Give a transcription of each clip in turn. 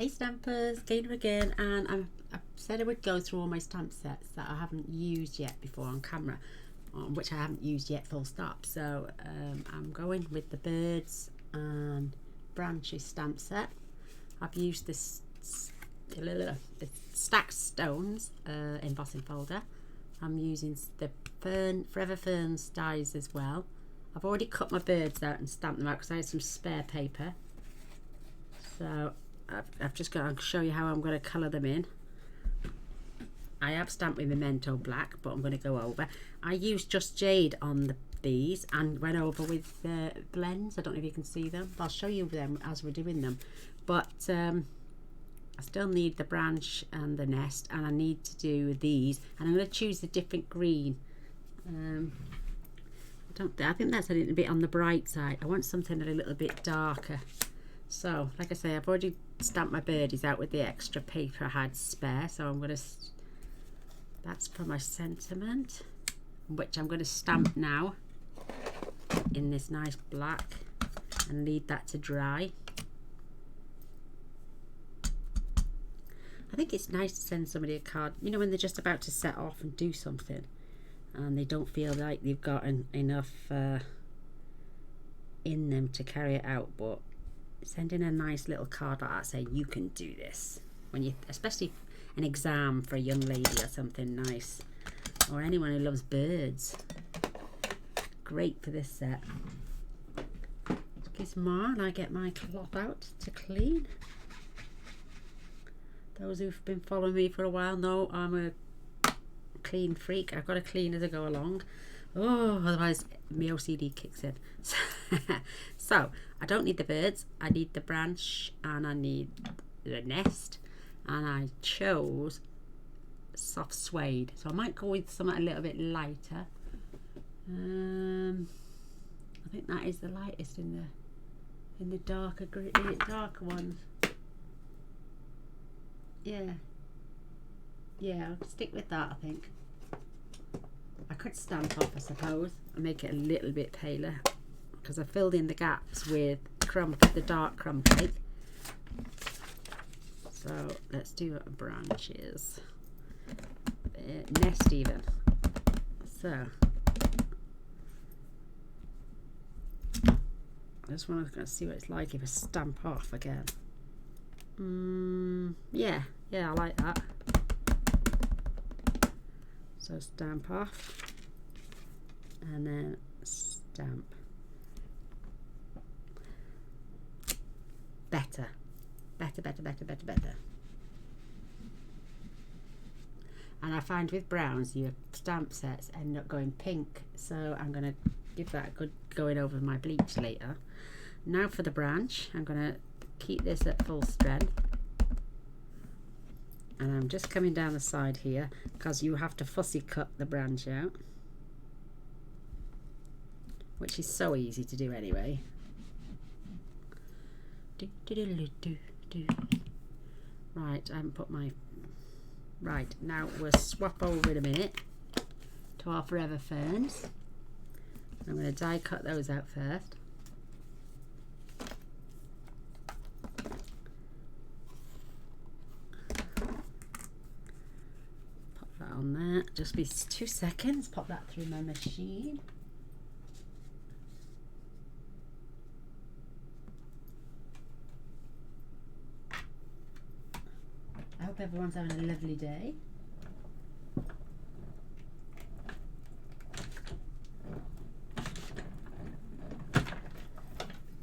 Hey Stampers, Gaynor again, and I said I would go through all my stamp sets that I haven't used yet before on camera, which I haven't used yet full stop. So I'm going with the birds and branches stamp set. I've used this stacked stones embossing folder. I'm using the Forever Ferns dies as well. I've already cut my birds out and stamped them out because I had some spare paper. So I've just got to show you how I'm going to colour them in. I have stamped with Memento Black, but I'm going to go over. I used Just Jade on these and went over with blends. I don't know if you can see them. I'll show you them as we're doing them. But I still need the branch and the nest, and I need to do these. And I'm going to choose a different green. I think that's a little bit on the bright side. I want something a little bit darker. So, like I say, I've already stamped my birdies out with the extra paper I had spare. So I'm going to, that's for my sentiment, which I'm going to stamp now in this nice black and leave that to dry. I think it's nice to send somebody a card, you know, when they're just about to set off and do something and they don't feel like they've got enough in them to carry it out, but sending a nice little card like that saying you can do this, when you, especially an exam for a young lady or something nice, or anyone who loves birds, great for this set. Give more and I get my cloth out to clean. Those who've been following me for a while know I'm a clean freak. I've got to clean as I go along. Oh, otherwise my OCD kicks in. So I don't need the birds, I need the branch and I need the nest, and I chose soft suede, so I might go with something a little bit lighter. I think that is the lightest in the darker ones. Yeah, I'll stick with that. I think I could stamp off, I suppose, and make it a little bit paler because I filled in the gaps with the dark crumb cake. So let's do branches, nest even. So I just want to see what it's like if I stamp off again. Yeah, I like that. So stamp off and then stamp. Better. And I find with browns your stamp sets end up going pink, so I'm going to give that a good going over my bleach later. Now for the branch, I'm going to keep this at full strength, and I'm just coming down the side here because you have to fussy cut the branch out, which is so easy to do anyway. Right, I haven't put my... Right, now we'll swap over in a minute to our Forever Ferns. I'm going to die cut those out first. Pop that on there, just be 2 seconds, pop that through my machine. I hope everyone's having a lovely day.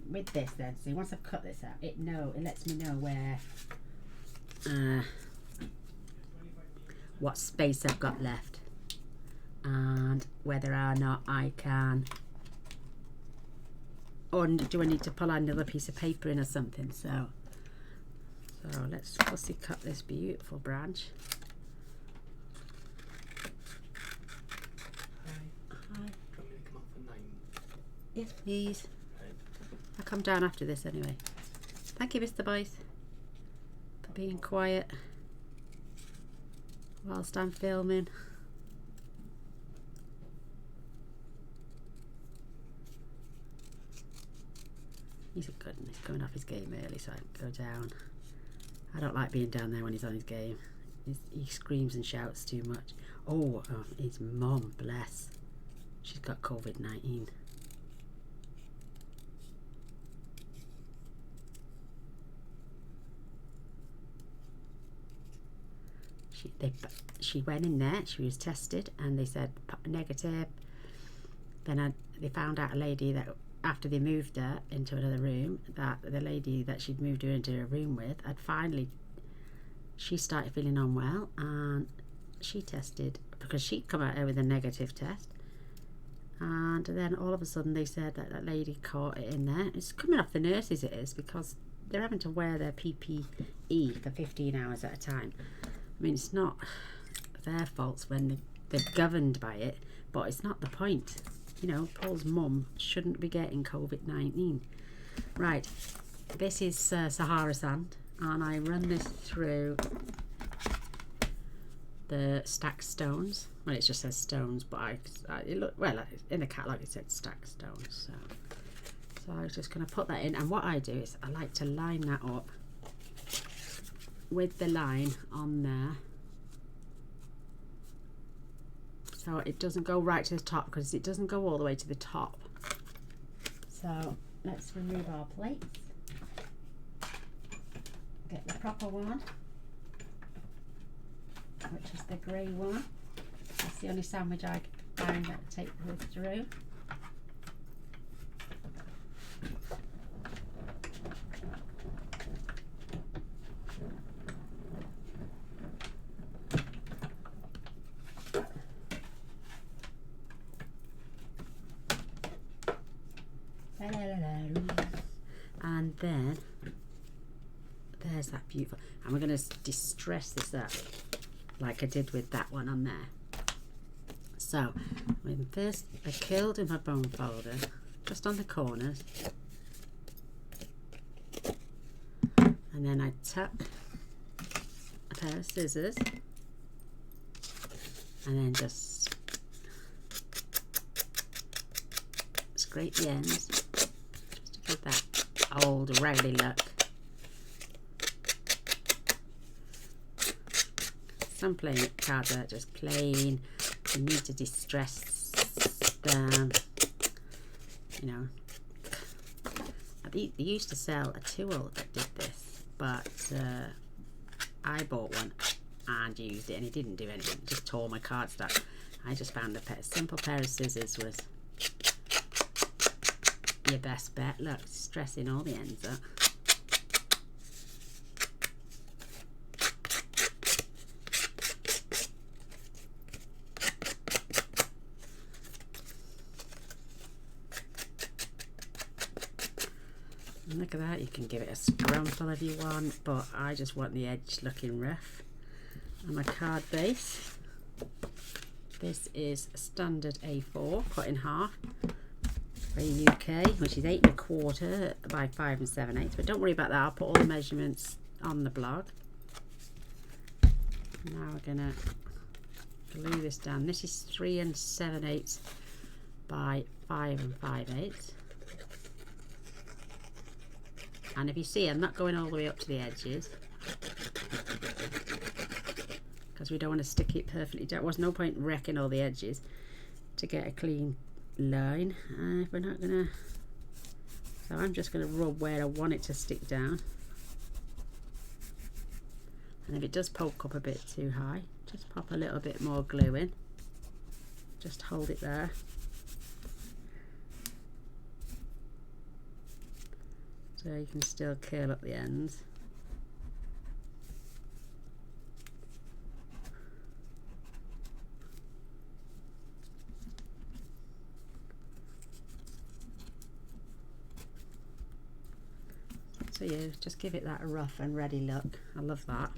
With this then, see, once I've cut this out, it lets me know where what space I've got left and whether or not I can, or do I need to pull another piece of paper in or something. So let's fussy cut this beautiful branch. Hi. Do you want me to come up for 9? Yes, please. I'll come down after this anyway. Thank you, Mr. Boyce, for being quiet whilst I'm filming. He's going off his game early, so I can go down I don't like being down there when he's on his game. He screams and shouts too much. Oh, his mum, bless. She's got COVID-19. She went in there, she was tested, and they said negative. Then they found out a lady that after they moved her into another room, that the lady that she'd moved her into a room with had finally, she started feeling unwell, and she tested because she'd come out there with a negative test. And then all of a sudden they said that that lady caught it in there. It's coming off the nurses, it is, because they're having to wear their PPE for 15 hours at a time. I mean, it's not their faults when they're governed by it, but it's not the point. You know, Paul's mum shouldn't be getting COVID-19. Right, this is Sahara sand, and I run this through the stacked stones. Well, it just says stones, but it looked, well, in the catalogue it said stacked stones. So I was just going to put that in, and what I do is I like to line that up with the line on there, so it doesn't go right to the top, because it doesn't go all the way to the top. So let's remove our plates, get the proper one, which is the grey one. That's the only sandwich I find that take her through. And then there's that beautiful, and we're going to distress this up like I did with that one on there. So when first I curled in my bone folder just on the corners, and then I tuck a pair of scissors, and then just scrape the ends just to give that old raggedy look. Some plain cards are just plain. You need to distress them. You know, they used to sell a tool that did this, but I bought one and used it, and it didn't do anything. It just tore my cardstock. I just found a simple pair of scissors was your best bet. Look, stressing all the ends up. And look at that, you can give it a scrumple if you want, but I just want the edge looking rough. And my card base, this is standard A4 cut in half. Very UK, which is 8 1/4 by 5 7/8. But don't worry about that, I'll put all the measurements on the blog. Now we're gonna glue this down. This is 3 7/8 by 5 5/8. And if you see, I'm not going all the way up to the edges, because we don't want to stick it perfectly down. There was no point wrecking all the edges to get a clean line. If we're not gonna, so I'm just gonna rub where I want it to stick down, and if it does poke up a bit too high, just pop a little bit more glue in, just hold it there. So you can still curl up the ends. So yeah, just give it that rough and ready look. I love that.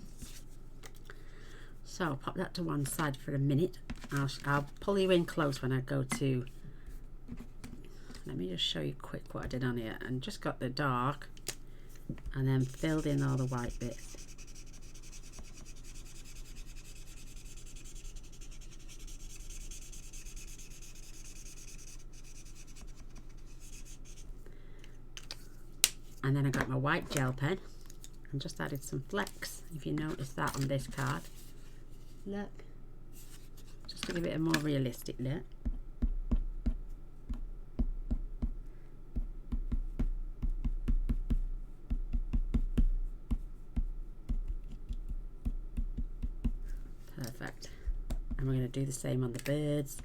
So I'll pop that to one side for a minute. I'll pull you in close when I go to, let me just show you quick what I did on here, and just got the dark and then filled in all the white bits. And then I got my white gel pen and just added some flecks, if you notice that on this card. Look, just to give it a more realistic look. Perfect. And we're going to do the same on the birds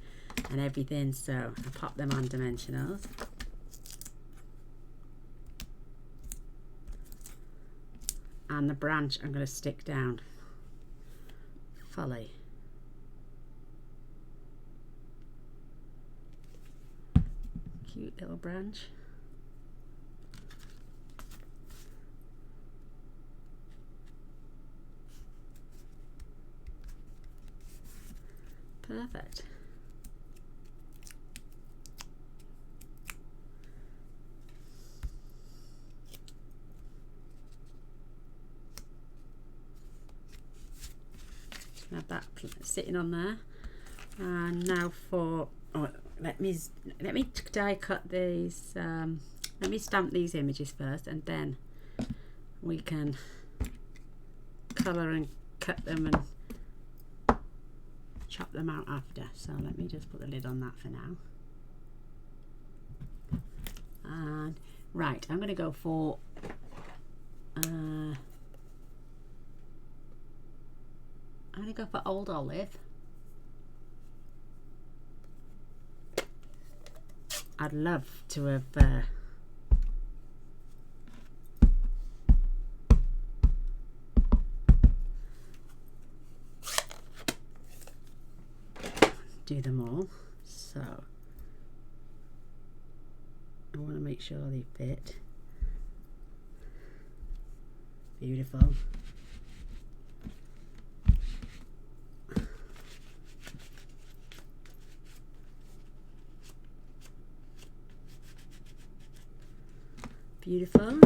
and everything, so I pop them on dimensionals. And the branch I'm going to stick down fully. Cute little branch. Perfect. Have that sitting on there, and now for let me die cut these. Let me stamp these images first, and then we can colour and cut them and chop them out after. So let me just put the lid on that for now. And right, I'm going to go for I'm going to go for Old Olive. I'd love to have do them all, so I want to make sure they fit. Beautiful. Beautiful.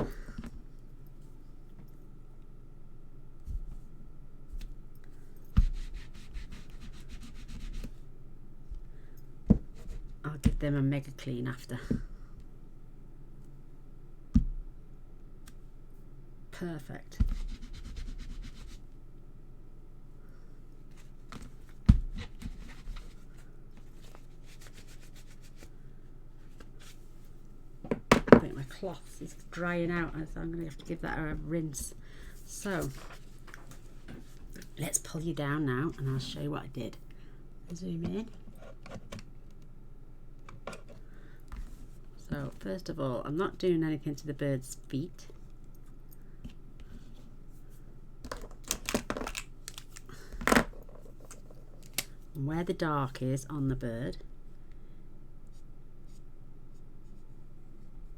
I'll give them a mega clean after. Perfect. I think my cloth is drying out, so I'm going to have to give that a rinse. So let's pull you down now and I'll show you what I did. Zoom in. So first of all, I'm not doing anything to the bird's feet. And where the dark is on the bird,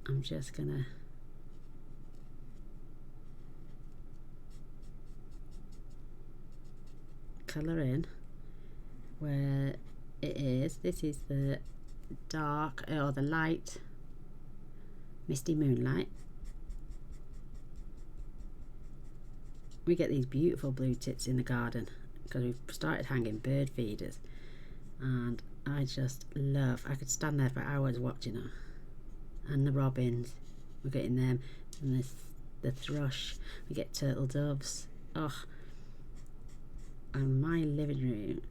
I'm just gonna colour in where it is. This is the dark or the light misty moonlight. We get these beautiful blue tits in the garden because we've started hanging bird feeders, and I just love, I could stand there for hours watching them. And the robins, we're getting them, and this, the thrush, we get turtle doves. Oh, and my living room,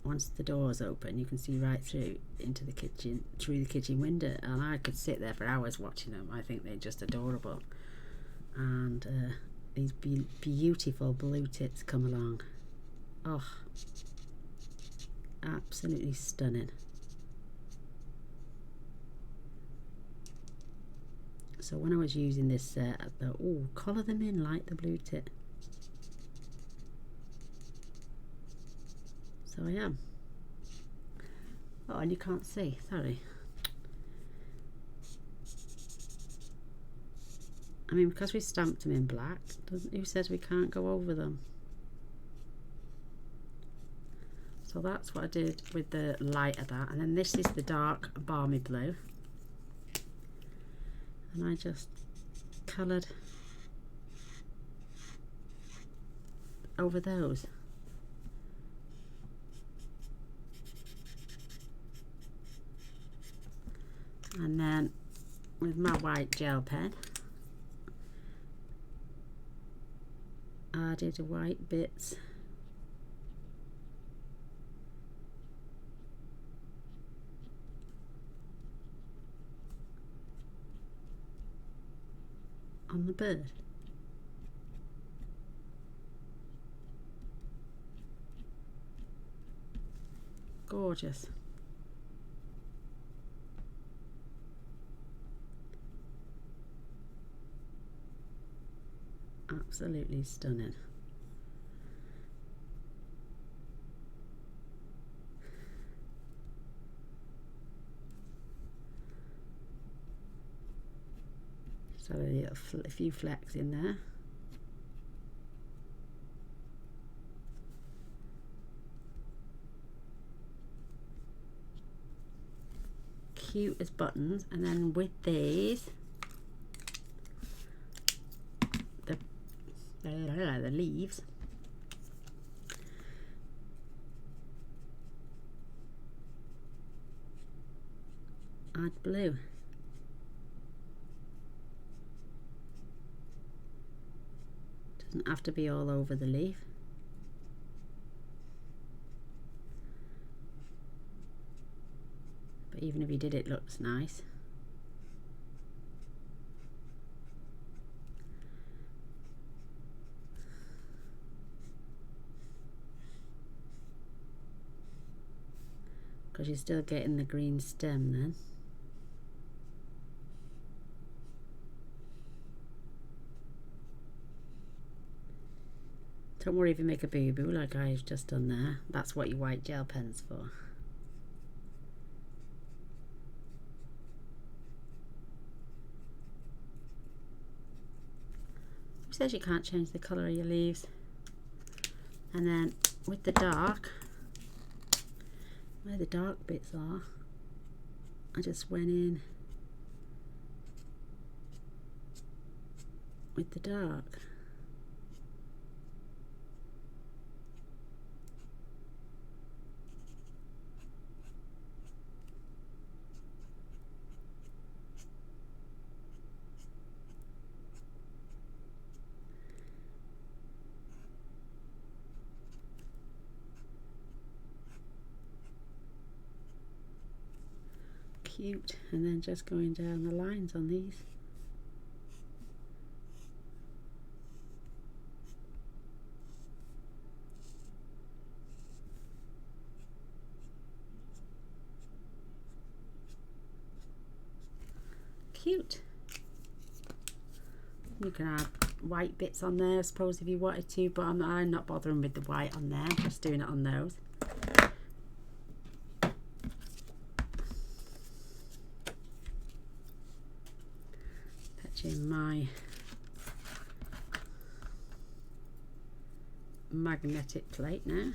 once the doors open, you can see right through into the kitchen, through the kitchen window, and I could sit there for hours watching them. I think they're just adorable. And these beautiful blue tits come along. Oh, absolutely stunning. So when I was using this, I thought, oh, colour them in like the blue tit. So I am. Oh, and you can't see, sorry. I mean, because we stamped them in black, who says we can't go over them? So that's what I did with the light of that. And then this is the dark balmy blue. And I just coloured over those. And then with my white gel pen, added white bits. On the bird. Gorgeous. Absolutely stunning. So a few flecks in there. Cute as buttons. And then with these, the leaves, add blue. Doesn't have to be all over the leaf. But even if you did, it looks nice. Because you're still getting the green stem then. Don't worry if you make a boo-boo like I've just done there. That's what your white gel pen's for. Who says you can't change the colour of your leaves? And then with the dark, where the dark bits are, I just went in with the dark. Cute. And then just going down the lines on these. Cute. You can add white bits on there, I suppose, if you wanted to, but I'm not bothering with the white on there, just doing it on those. Patching my magnetic plate now.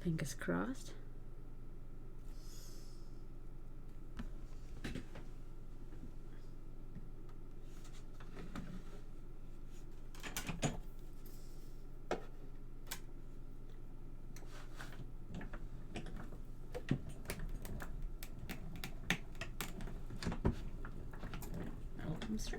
Fingers crossed. All comes through.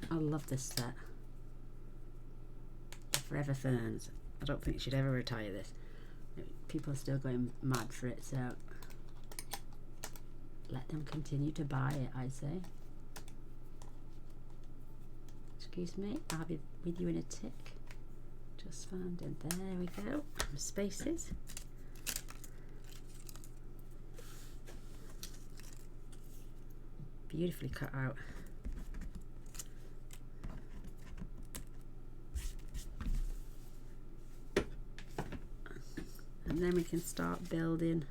I love this set. Forever Ferns. I don't think you should ever retire this. People are still going mad for it, so let them continue to buy it, I say. Excuse me, I'll be with you in a tick. Just found it. There we go. Spaces. Beautifully cut out. And then we can start building.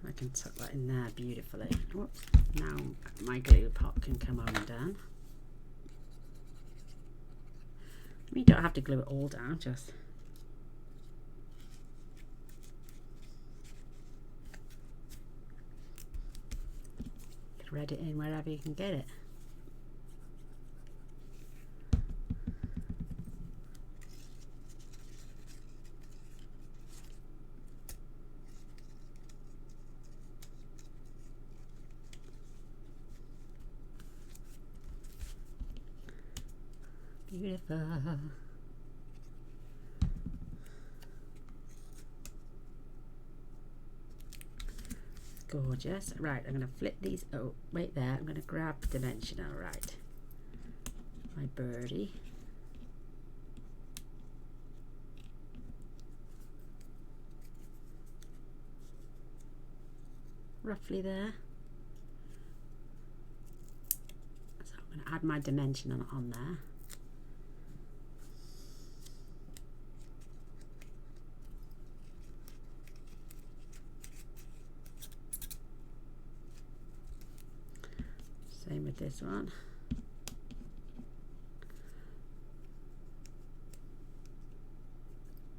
I can tuck that in there beautifully. Whoops. Now my glue pot can come undone. You don't have to glue it all down, just thread it in wherever you can get it. Beautiful. Gorgeous. Right, I'm going to flip these. Oh, wait there. I'm going to grab dimensional. Right. My birdie. Roughly there. So I'm going to add my dimensional on there. Same with this one.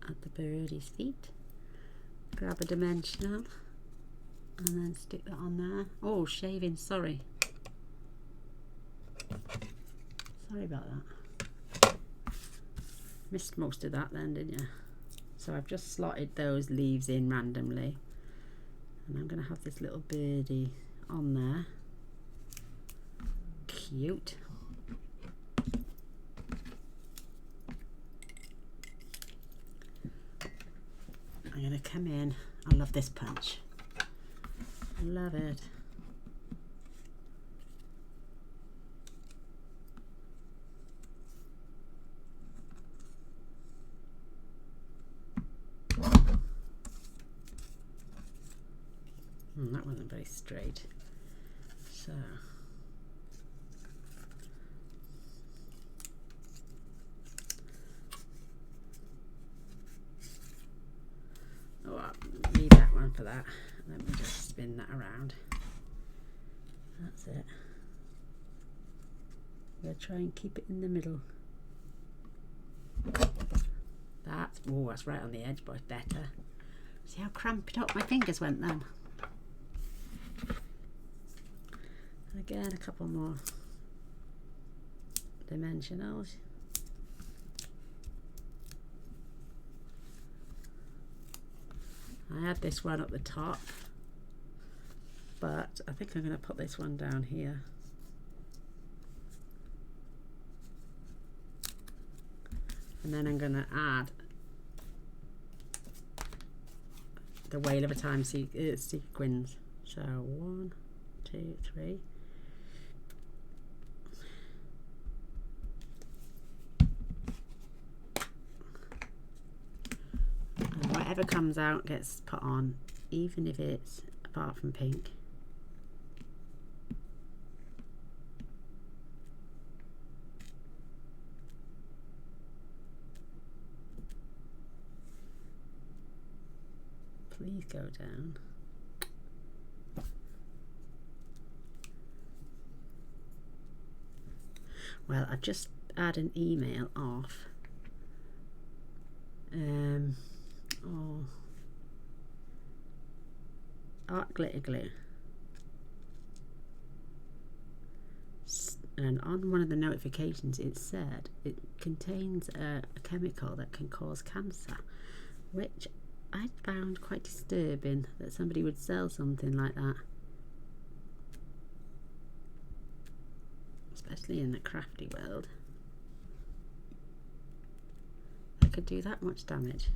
At the birdie's feet. Grab a dimensional and then stick that on there. Oh, shaving, sorry. Sorry about that. Missed most of that then, didn't you? So I've just slotted those leaves in randomly. And I'm going to have this little birdie on there. Cute. I'm going to come in. I love this punch. I love it. That wasn't very straight. So oh, I'll leave that one for that. Let me just spin that around. That's it. We'll try and keep it in the middle. That's right on the edge, but it's better. See how cramped up my fingers went then? And again, a couple more dimensionals. I had this one up the top, but I think I'm going to put this one down here. And then I'm going to add the Whale of a Time sequins. So 1, 2, 3. And whatever comes out gets put on, even if it's apart from pink. Please go down. Well, I've just had an email off Art Glitter Glue, and on one of the notifications it said it contains a chemical that can cause cancer, which I found quite disturbing that somebody would sell something like that, especially in the crafty world. That could do that much damage.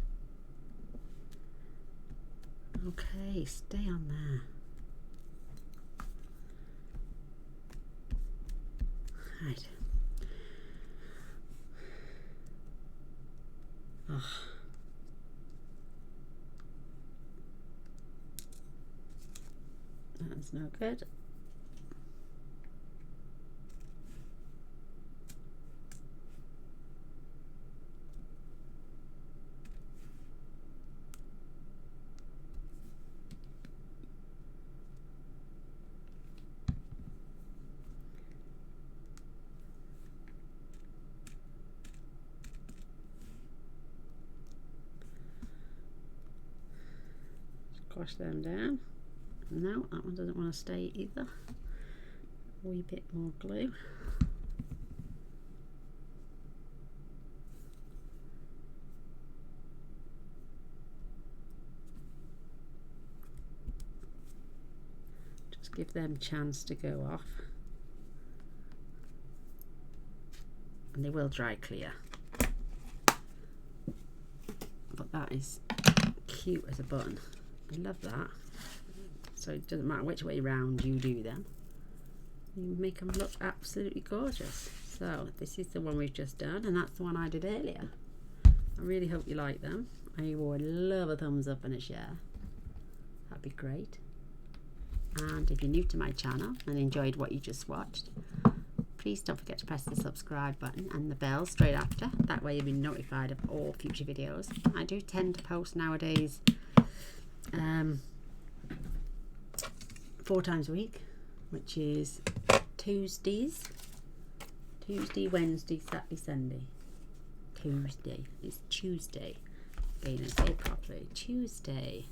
Okay, stay on there. Right. Oh. That's no good. squash them down. No, that one doesn't want to stay either. A wee bit more glue. Just give them a chance to go off. And they will dry clear. But that is cute as a button. I love that. So it doesn't matter which way round you do them, you make them look absolutely gorgeous. So this is the one we've just done, and that's the one I did earlier. I really hope you like them. I would love a thumbs up and a share. That'd be great. And if you're new to my channel and enjoyed what you just watched, please don't forget to press the subscribe button and the bell straight after. That way you'll be notified of all future videos. I do tend to post nowadays 4 times a week, which is Tuesday, Wednesday, Saturday, Sunday. Tuesday. It's Tuesday. Okay, let's say it properly. Tuesday.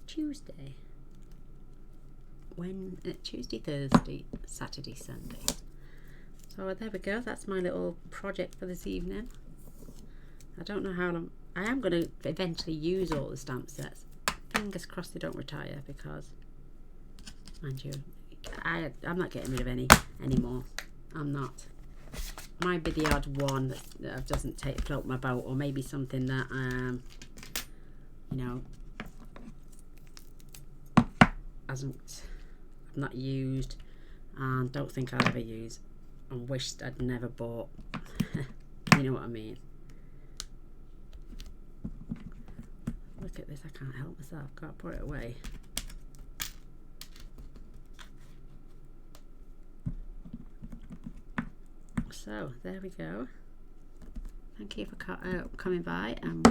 Tuesday, Thursday, Saturday, Sunday. So there we go. That's my little project for this evening. I don't know how long. I am going to eventually use all the stamp sets. Fingers crossed they don't retire, because, mind you, I'm not getting rid of any anymore. I'm not. Might be the odd one that doesn't float my boat, or maybe something that you know, I've not used and don't think I'll ever use, and wished I'd never bought. You know what I mean? Look at this, I can't help myself, can't put it away. So there we go. Thank you for coming by and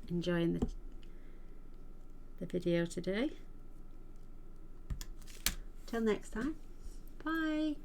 enjoying the video today. Till next time, bye.